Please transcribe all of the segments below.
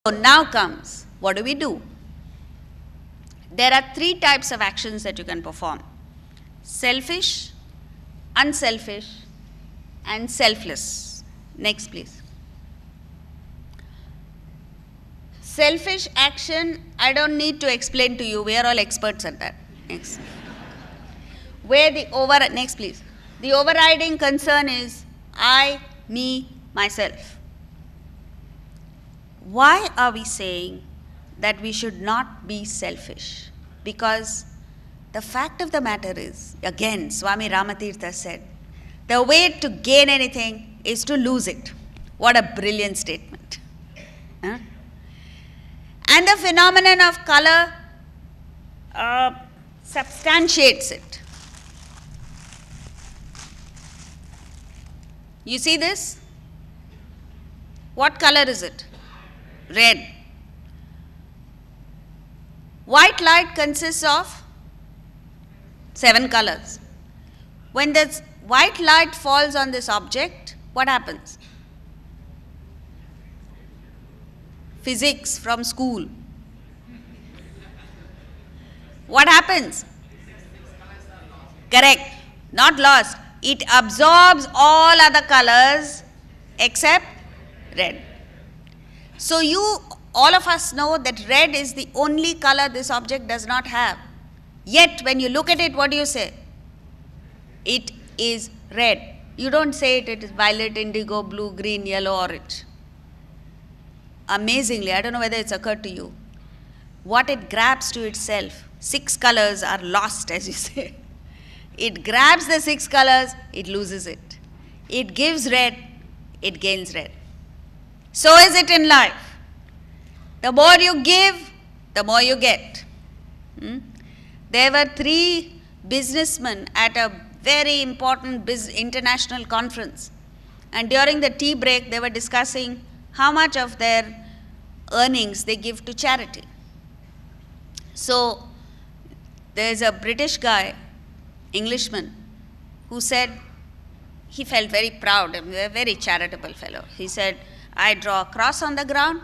So now comes, what do we do? There are three types of actions that you can perform: selfish, unselfish, and selfless. Next, please. Selfish action, I don't need to explain to you. We are all experts at that. Next. Next, please. The overriding concern is I, me, myself. Why are we saying that we should not be selfish? Because the fact of the matter is, again, Swami Ramatirtha said, the way to gain anything is to lose it. What a brilliant statement. Huh? And the phenomenon of color substantiates it. You see this? What color is it? Red. White light consists of 7 colors. When the white light falls on this object, what happens? Physics from school. What happens? Correct. Not lost. It absorbs all other colors except red. So all of us know that red is the only color this object does not have. Yet when you look at it, what do you say? It is red. You don't say it is violet, indigo, blue, green, yellow, orange. Amazingly, I don't know whether it's occurred to you, what it grabs to itself, 6 colors are lost, as you say. It grabs the 6 colors, it loses it. It gives red, it gains red. So is it in life. The more you give, the more you get. There were 3 businessmen at a very important international conference. And during the tea break, they were discussing how much of their earnings they give to charity. So there's a British guy, Englishman, who said he felt very proud, a very charitable fellow. He said, I draw a cross on the ground,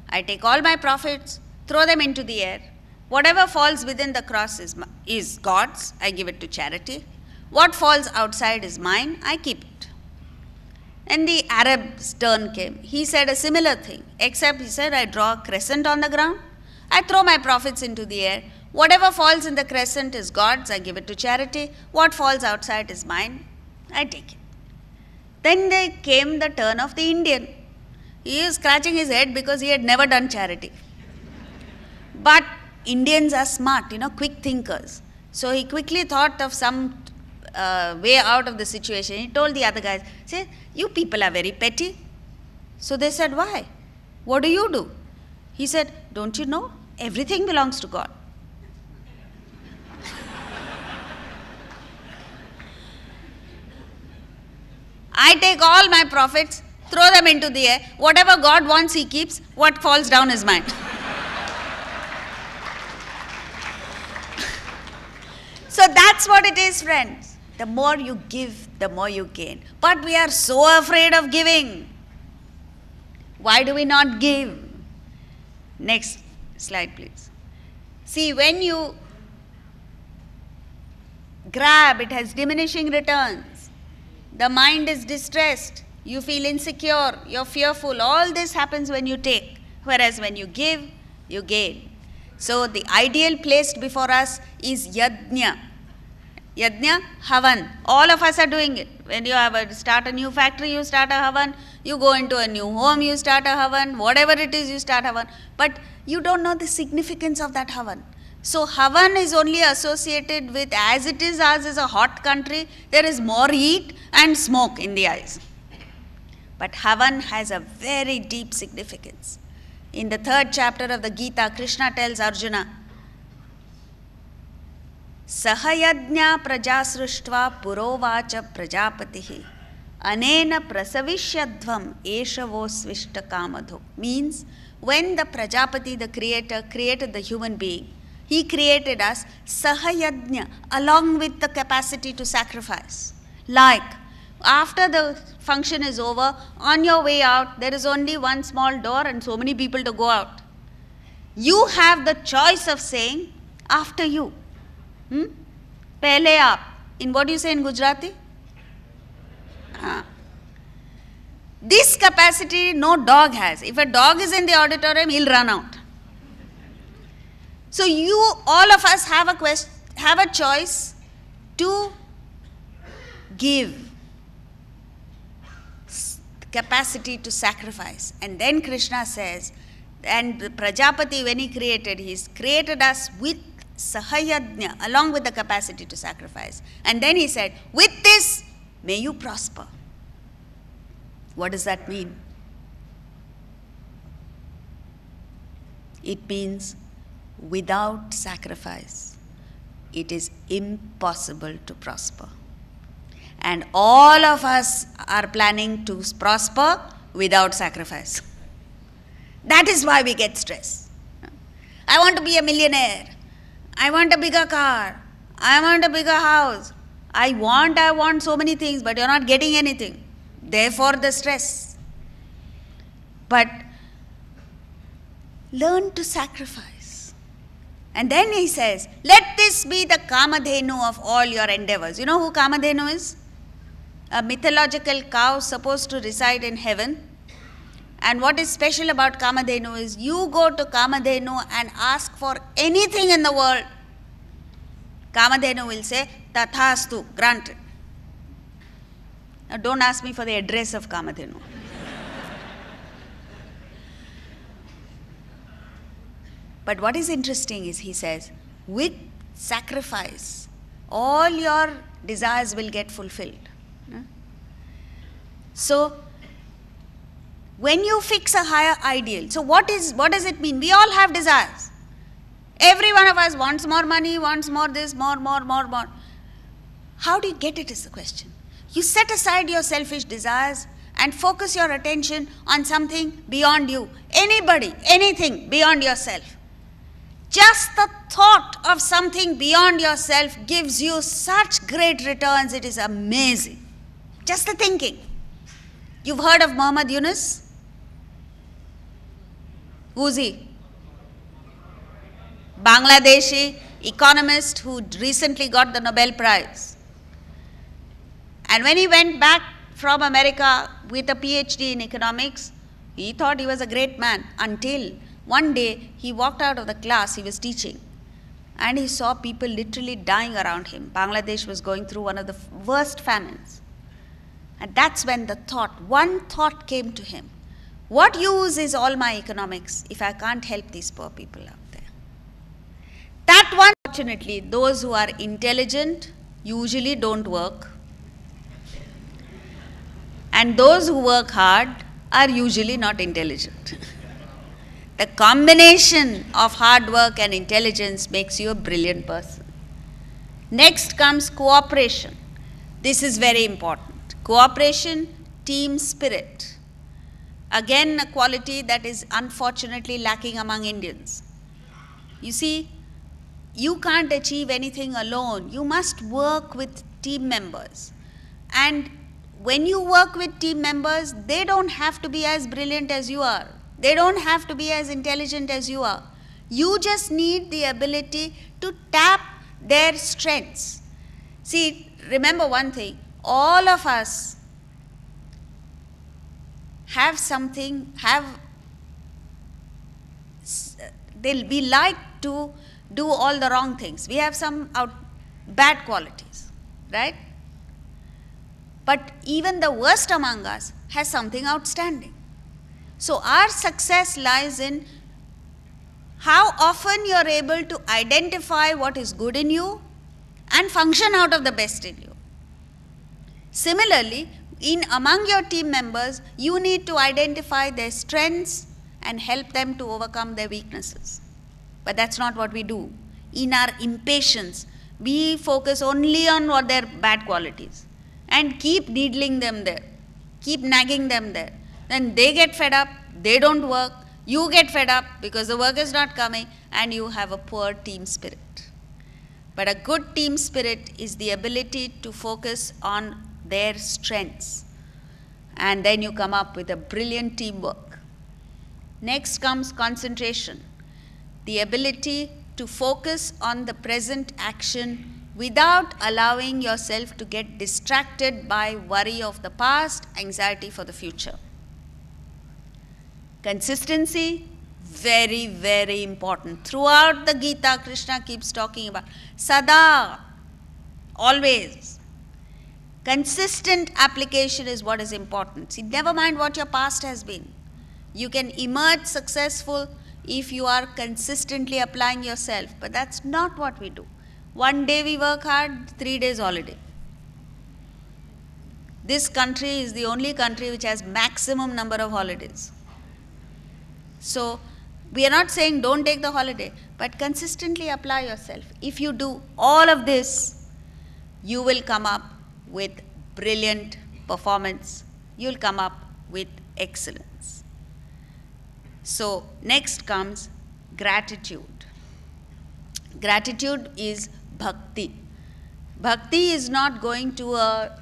I take all my profits, throw them into the air. Whatever falls within the cross is God's, I give it to charity. What falls outside is mine, I keep it. And the Arab's turn came. He said a similar thing, except he said, I draw a crescent on the ground, I throw my profits into the air. Whatever falls in the crescent is God's, I give it to charity. What falls outside is mine, I take it. Then there came the turn of the Indian. He is scratching his head because he had never done charity. But Indians are smart, quick thinkers. So he quickly thought of some way out of the situation. He told the other guys, say, you people are very petty. So they said, why? What do you do? He said, don't you know? Everything belongs to God. I take all my profits, throw them into the air. Whatever God wants, He keeps. What falls down is mine. So that's what it is, friends. The more you give, the more you gain. But we are so afraid of giving. Why do we not give? Next slide, please. See, when you grab, it has diminishing returns. The mind is distressed. You feel insecure. You're fearful. All this happens when you take. Whereas when you give, you gain. So the ideal placed before us is yajna. Yajna, havan. All of us are doing it. When you start a new factory, you start a havan. You go into a new home, you start a havan. Whatever it is, you start havan. But you don't know the significance of that havan. So havan is only associated with, as it is, ours is a hot country, there is more heat and smoke in the eyes. But havan has a very deep significance. In the 3rd chapter of the Gita, Krishna tells Arjuna, Sahayajna prajasruštva purovacha prajapatihi anena prasavishyadvam eshavo svishta kamadho. Means, when the Prajapati, the creator, created the human being, he created us sahayajna, along with the capacity to sacrifice. Like, after the function is over, on your way out, there is only one small door and so many people to go out. You have the choice of saying, after you. Pehle aap. In what do you say in Gujarati? This capacity no dog has. If a dog is in the auditorium, he'll run out. So all of us have a choice to give, capacity to sacrifice. And then Krishna says, and the Prajapati, when he he's created us with sahayajna, along with the capacity to sacrifice. And then he said, with this, may you prosper. What does that mean? It means without sacrifice, it is impossible to prosper. And all of us are planning to prosper without sacrifice. That is why we get stressed. I want to be a millionaire. I want a bigger car. I want a bigger house. I want so many things, but you're not getting anything. Therefore, the stress. But learn to sacrifice. And then he says, let this be the Kamadhenu of all your endeavors. You know who Kamadhenu is? A mythological cow supposed to reside in heaven. And what is special about Kamadhenu is you go to Kamadhenu and ask for anything in the world. Kamadhenu will say, Tathastu, granted. Now don't ask me for the address of Kamadhenu. But what is interesting is he says, with sacrifice, all your desires will get fulfilled. So, when you fix a higher ideal, so what does it mean? We all have desires. Every one of us wants more money, wants more this, more. How do you get it is the question. You set aside your selfish desires and focus your attention on something beyond you. Anybody, anything beyond yourself. Just the thought of something beyond yourself gives you such great returns, it is amazing. Just the thinking. You've heard of Muhammad Yunus? Who's he? Bangladeshi economist who recently got the Nobel Prize. And when he went back from America with a PhD in economics, he thought he was a great man until one day he walked out of the class he was teaching and he saw people literally dying around him. Bangladesh was going through one of the worst famines. And that's when one thought came to him. What use is all my economics if I can't help these poor people out there? That one, fortunately, those who are intelligent usually don't work. And those who work hard are usually not intelligent. The combination of hard work and intelligence makes you a brilliant person. Next comes cooperation. This is very important. Cooperation, team spirit. Again, a quality that is unfortunately lacking among Indians. You see, you can't achieve anything alone. You must work with team members. And when you work with team members, they don't have to be as brilliant as you are. They don't have to be as intelligent as you are. You just need the ability to tap their strengths. See, remember one thing. All of us have something, we like to do all the wrong things. We have some bad qualities, right? But even the worst among us has something outstanding. So our success lies in how often you are able to identify what is good in you and function out of the best in you. Similarly, among your team members, you need to identify their strengths and help them to overcome their weaknesses. But that's not what we do. In our impatience, we focus only on what their bad qualities and keep needling them there, keep nagging them there. Then they get fed up, they don't work, you get fed up because the work is not coming and you have a poor team spirit. But a good team spirit is the ability to focus on their strengths. And then you come up with a brilliant teamwork. Next comes concentration, the ability to focus on the present action without allowing yourself to get distracted by worry of the past, anxiety for the future. Consistency, very, very important. Throughout the Gita, Krishna keeps talking about sada, always. Consistent application is what is important. See, never mind what your past has been. You can emerge successful if you are consistently applying yourself, but that's not what we do. One day we work hard, 3 days holiday. This country is the only country which has maximum number of holidays. So, we are not saying don't take the holiday, but consistently apply yourself. If you do all of this, you will come up with brilliant performance. You will come up with excellence. So, next comes gratitude. Gratitude is bhakti. Bhakti is not going to a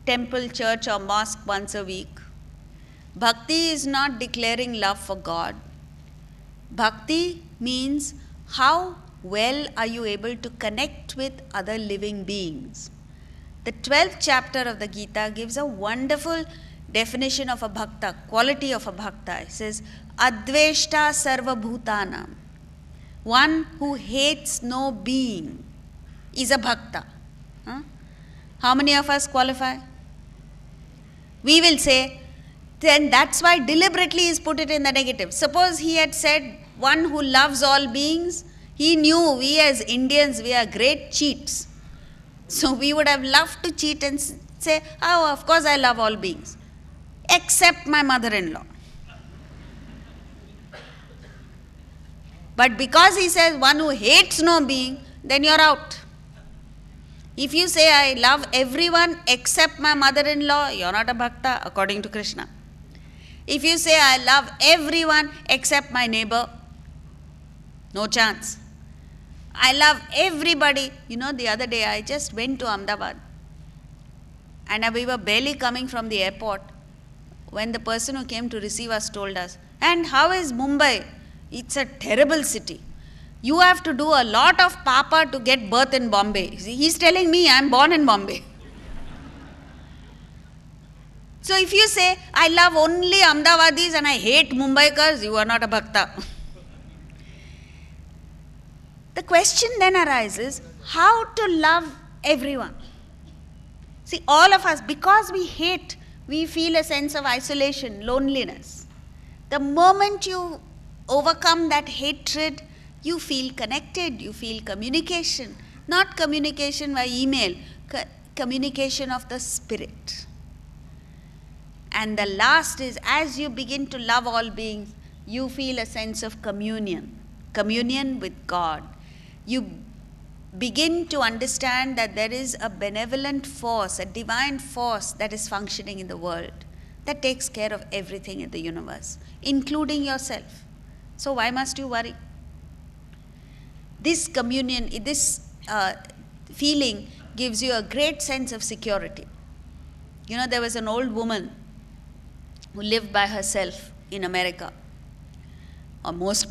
temple, church or mosque once a week. Bhakti is not declaring love for God. Bhakti means how well are you able to connect with other living beings. The 12th chapter of the Gita gives a wonderful definition of a bhakta, quality of a bhakta. It says, Adveshta sarva bhutanam. One who hates no being is a bhakta. How many of us qualify? We will say, then that's why deliberately he's put it in the negative. Suppose he had said, one who loves all beings, he knew we as Indians, we are great cheats. So we would have loved to cheat and say, oh, of course I love all beings, except my mother-in-law. But because he says one who hates no being, then you're out. If you say, I love everyone except my mother-in-law, you're not a bhakta according to Krishna. If you say, I love everyone except my neighbor, no chance. I love everybody. You know, the other day I just went to Ahmedabad and we were barely coming from the airport when the person who came to receive us told us, and how is Mumbai? It's a terrible city. You have to do a lot of papa to get birth in Bombay. See, he's telling me I'm born in Bombay. So if you say, I love only Ahmedabadis and I hate Mumbaikars, you are not a bhakta. The question then arises, how to love everyone? See, all of us, because we hate, we feel a sense of isolation, loneliness. The moment you overcome that hatred, you feel connected, you feel communication. Not communication by email, communication of the spirit. And the last is, as you begin to love all beings, you feel a sense of communion, communion with God. You begin to understand that there is a benevolent force, a divine force that is functioning in the world, that takes care of everything in the universe, including yourself. So why must you worry? This communion, this feeling gives you a great sense of security. You know, there was an old woman who lived by herself in America, or most